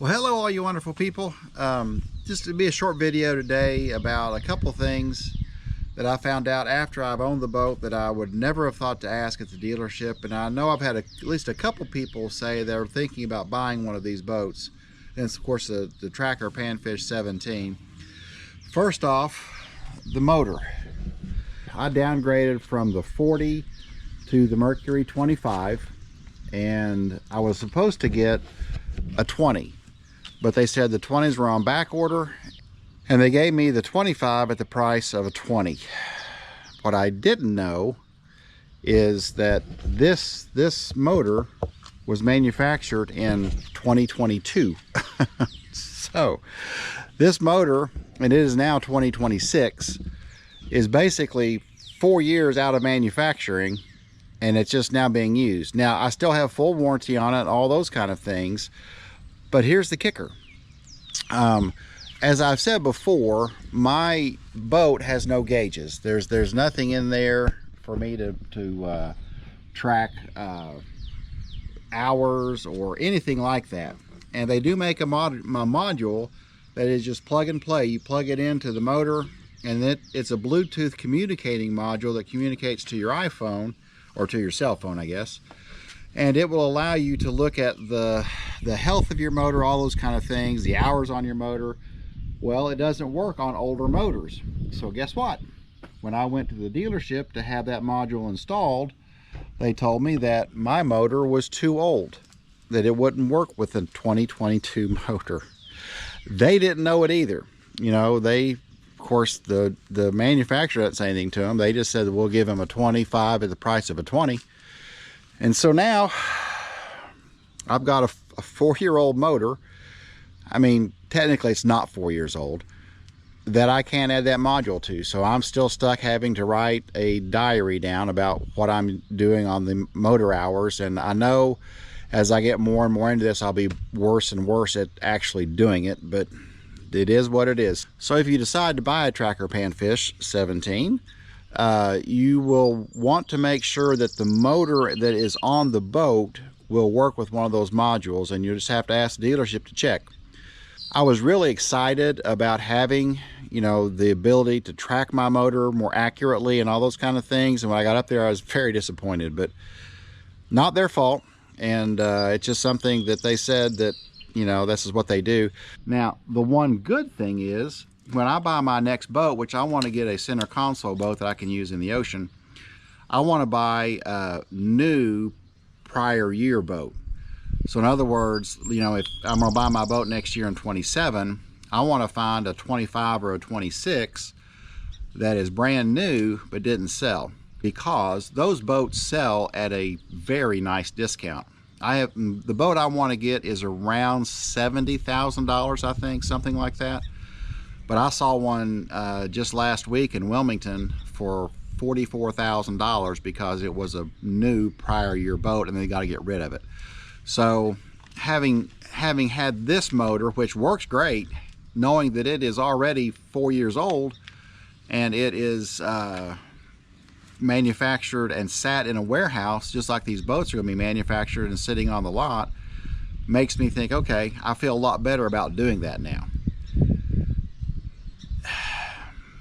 Well, hello all you wonderful people. Just to be a short video today about a couple things that I found out after I've owned the boat that I would never have thought to ask at the dealership. And I know I've had at least a couple people say they're thinking about buying one of these boats. And it's of course the Tracker Panfish 17. First off, the motor. I downgraded from the 40 to the Mercury 25, and I was supposed to get a 20. But they said the 20s were on back order, and they gave me the 25 at the price of a 20. What I didn't know is that this motor was manufactured in 2022. So this motor, and it is now 2026, is basically 4 years out of manufacturing, and it's just now being used. Now I still have full warranty on it, all those kind of things. But here's the kicker. As I've said before, my boat has no gauges. There's nothing in there for me to track hours or anything like that. And they do make a module that is just plug and play. You plug it into the motor, and it's a Bluetooth communicating module that communicates to your iPhone, or to your cell phone, I guess. And it will allow you to look at the health of your motor, all those kind of things, the hours on your motor. Well, it doesn't work on older motors. So guess what? When I went to the dealership to have that module installed, they told me that my motor was too old, that it wouldn't work with a 2022 motor. They didn't know it either. You know, of course, the manufacturer didn't say anything to them. They just said, we'll give them a 25 at the price of a 20. And so now I've got a 4-year-old motor. I mean, technically it's not 4 years old, that I can't add that module to. So I'm still stuck having to write a diary down about what I'm doing on the motor hours. And I know as I get more and more into this, I'll be worse and worse at actually doing it, but it is what it is. So if you decide to buy a Tracker Panfish 17, you will want to make sure that the motor that is on the boat will work with one of those modules, and you just have to ask the dealership to check. I was really excited about having, you know, the ability to track my motor more accurately and all those kind of things, and when I got up there I was very disappointed, but not their fault. And it's just something that they said that, you know, this is what they do. Now the one good thing is, when I buy my next boat, which I want to get a center console boat that I can use in the ocean, I want to buy a new prior year boat. So in other words, you know, if I'm going to buy my boat next year in 27, I want to find a 25 or a 26 that is brand new but didn't sell, because those boats sell at a very nice discount. The boat I want to get is around $70,000, I think, something like that. But I saw one just last week in Wilmington for $44,000 because it was a new prior year boat and they got to get rid of it. So having had this motor, which works great, knowing that it is already 4 years old and it is manufactured and sat in a warehouse just like these boats are going to be manufactured and sitting on the lot, makes me think, okay, I feel a lot better about doing that now.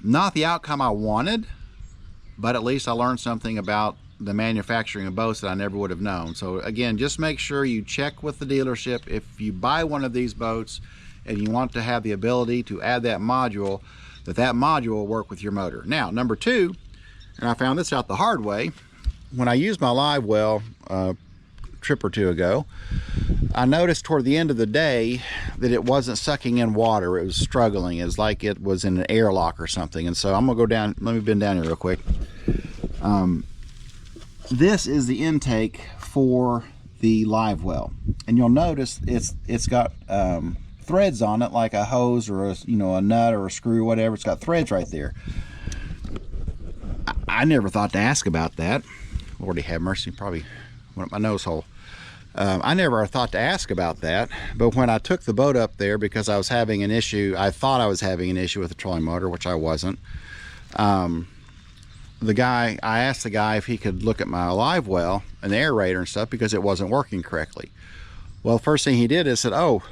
Not the outcome I wanted, but at least I learned something about the manufacturing of boats that I never would have known. So again, just make sure you check with the dealership. If you buy one of these boats and you want to have the ability to add that module, that module will work with your motor. Now, number two, and I found this out the hard way, when I used my live well a trip or two ago, I noticed toward the end of the day that it wasn't sucking in water. It was struggling. It was like it was in an airlock or something. And so I'm gonna go down, let me bend down here real quick. This is the intake for the live well. And you'll notice it's got threads on it, like a hose or a nut or a screw, whatever. It's got threads right there. I never thought to ask about that. Lordy have mercy, probably went up my nose hole. I never thought to ask about that, but when I took the boat up there, because I was having an issue, I thought I was having an issue with the trolling motor, which I wasn't. I asked the guy if he could look at my live well and the aerator and stuff, because it wasn't working correctly. Well, first thing he did is said, oh,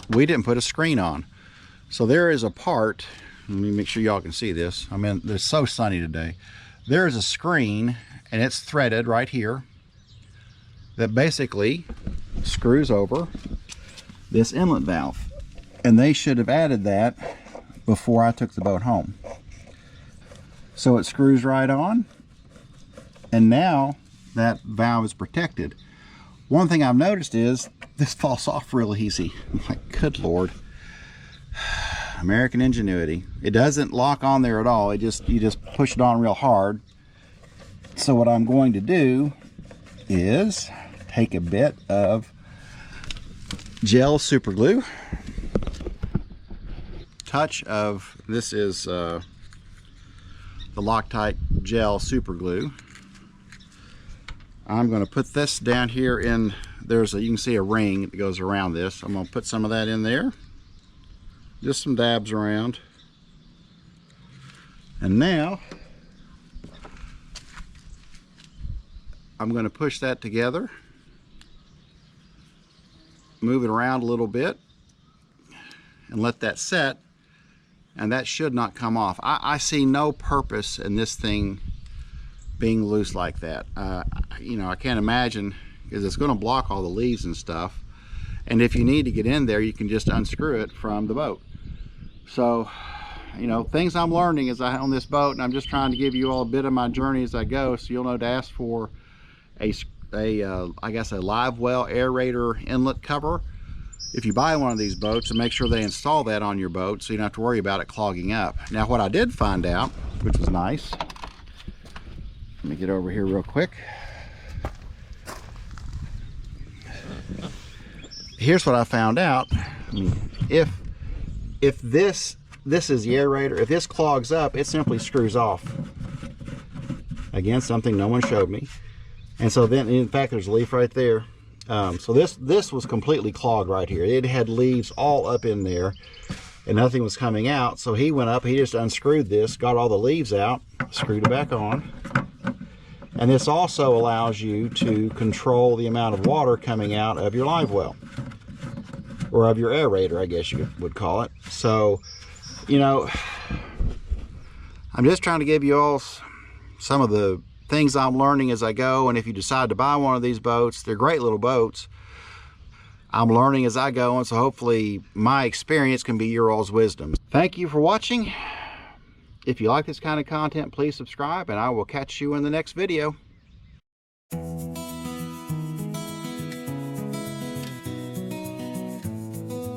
we didn't put a screen on. So there is a part, let me make sure y'all can see this. I mean, it's so sunny today. There is a screen, and it's threaded right here, that basically screws over this inlet valve. And they should have added that before I took the boat home. So it screws right on, and now that valve is protected. One thing I've noticed is this falls off real easy. I'm like, good Lord. American ingenuity. It doesn't lock on there at all. You just push it on real hard. So what I'm going to do is take a bit of gel super glue. Touch of, this is the Loctite gel super glue. I'm going to put this down here in, you can see a ring that goes around this. I'm going to put some of that in there. Just some dabs around. And now I'm going to push that together, move it around a little bit, and let that set, and that should not come off. I see no purpose in this thing being loose like that. You know, I can't imagine, because it's going to block all the leaves and stuff, and if you need to get in there, you can just unscrew it from the boat. So, you know, things I'm learning as I on this boat, and I'm just trying to give you all a bit of my journey as I go, so you'll know to ask for I guess a live well aerator inlet cover if you buy one of these boats, and make sure they install that on your boat so you don't have to worry about it clogging up. Now, what I did find out, which was nice, let me get over here real quick. Here's what I found out. If this is the aerator, if this clogs up, it simply screws off. Again, something no one showed me. And so then, in fact, there's a leaf right there. So this was completely clogged right here. It had leaves all up in there, and nothing was coming out. So he went up, he just unscrewed this, got all the leaves out, screwed it back on. And this also allows you to control the amount of water coming out of your live well, or of your aerator, I guess you would call it. So, you know, I'm just trying to give you all some of the things I'm learning as I go. And if you decide to buy one of these boats, they're great little boats. I'm learning as I go, and so hopefully my experience can be your all's wisdom. Thank you for watching. If you like this kind of content, please subscribe, and I will catch you in the next video.